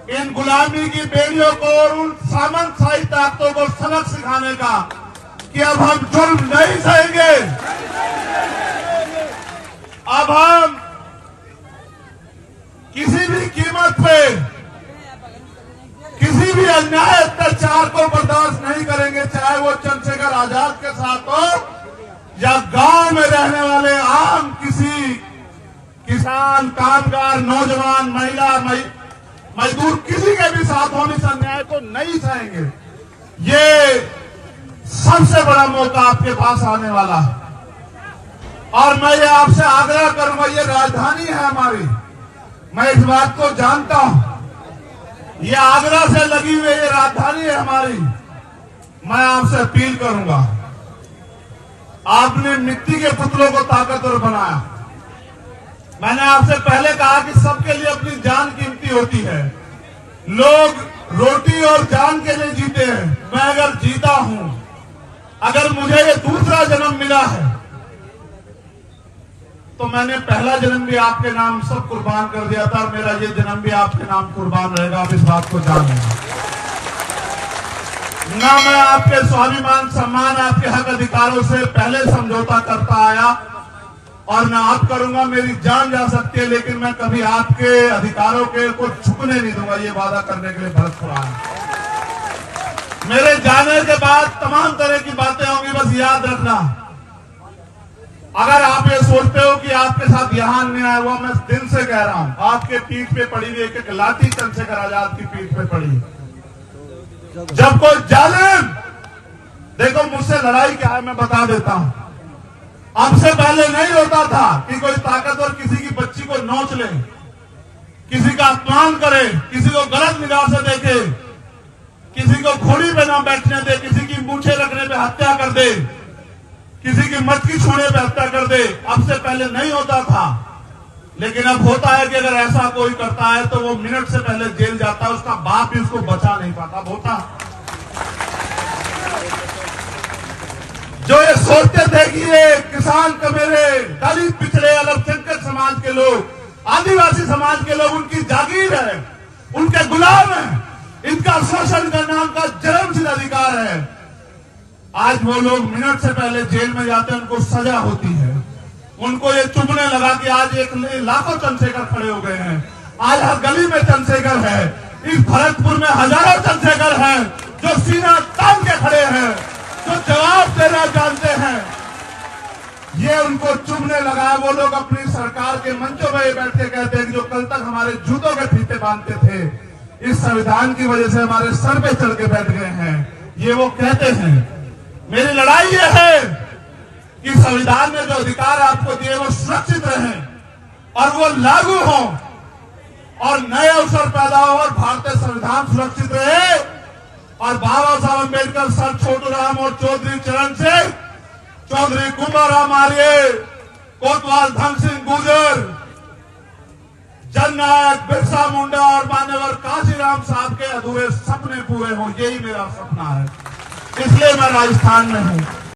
इन गुलामी की बेड़ियों को और उन सामंतशाही ताकतों को सबक सिखाने का कि अब हम जुल्म नहीं सहेंगे। अब हम किसी भी कीमत पे किसी भी अन्याय अत्याचार को बर्दाश्त नहीं करेंगे, चाहे वो चंद्रशेखर आजाद के साथ हो या गांव में रहने वाले आम किसी किसान, कामगार, नौजवान, महिला, मजदूर किसी के भी साथ होने इस अन्याय को नहीं सहेंगे। ये सबसे बड़ा मौका आपके पास आने वाला है और मैं ये आपसे आग्रह करूंगा, ये राजधानी है हमारी, मैं इस बात को जानता हूं, ये आगरा से लगी हुई ये राजधानी है हमारी। मैं आपसे अपील करूंगा, आपने मिट्टी के पुतलों को ताकतवर बनाया। मैंने आपसे पहले कहा कि सबके लिए अपनी जान कीमती होती है, लोग रोटी और जान के लिए जीते हैं। मैं अगर जीता हूं, अगर मुझे ये दूसरा जन्म मिला है तो मैंने पहला जन्म भी आपके नाम सब कुर्बान कर दिया था और मेरा ये जन्म भी आपके नाम कुर्बान रहेगा। आप इस बात को जान लें। ना मैं आपके स्वाभिमान, सम्मान, आपके हक अधिकारों से पहले समझौता करता आया और ना आप करूंगा। मेरी जान जा सकती है लेकिन मैं कभी आपके अधिकारों के को झुकने नहीं दूंगा, ये वादा करने के लिए भरत कुरान। मेरे जाने के बाद तमाम तरह की बातें होंगी, बस याद रखना, अगर आप ये सोचते हो कि आपके साथ यहां अन्याय हुआ, मैं दिन से कह रहा हूं, आपके पीठ पे पड़ी हुई एक लाठी चंद्रशेखर आजाद की पीठ पे पड़ी। जब कोई जालिम, देखो मुझसे लड़ाई क्या है मैं बता देता हूं, हमसे पहले नहीं होता था कि कोई ताकतवर किसी की बच्ची को नोच ले, किसी का अपमान करे, किसी को गलत निगाह से देखे, किसी को घोड़ी पे ना बैठने दे, किसी की मूछें रखने पे हत्या कर दे, किसी की मटकी छूने पे हत्या कर दे। अब से पहले नहीं होता था, लेकिन अब होता है कि अगर ऐसा कोई करता है तो वो मिनट से पहले जेल जाता है, उसका बाप भी उसको बचा नहीं पाता। होता जो ये सोचते थे कि ये किसान कमेरे, दलित, पिछड़े, अल्पसंख्यक समाज के लोग, आदिवासी समाज के लोग उनकी जागीर है, उनके गुलाम है, इनका शोषण करना उनका जन्मसिद्ध अधिकार है, आज वो लोग मिनट से पहले जेल में जाते हैं, उनको सजा होती है। उनको ये चुभने लगा कि आज एक लाखों चंद्रशेखर खड़े हो गए हैं, आज हर गली में चंद्रशेखर है, इस भरतपुर में हजारों चंद्रशेखर हैं जो सीना तान के खड़े हैं, जो जवाब देना जानते हैं। ये उनको चुभने लगा। वो लोग अपनी सरकार के मंचों में बैठ के कहते हैं कि जो कल तक हमारे जूतों के फीते बांधते थे, इस संविधान की वजह से हमारे सर पे चढ़ के बैठ गए हैं। ये वो कहते हैं। मेरी लड़ाई ये है कि संविधान ने जो अधिकार आपको दिए वो सुरक्षित रहें और वो लागू हो और नए अवसर पैदा हो और भारतीय संविधान सुरक्षित रहे और बाबा साहब अम्बेडकर, सर छोटूराम और चौधरी चरण सिंह, चौधरी कुंभाराम आर्य, कोतवाल धन सिंह गुर्जर, जननायक बिरसा मुंडा और मान्यवर काशीराम साहब के अधूरे सपने पूरे हों, यही मेरा सपना है। इसलिए मैं राजस्थान में हूं।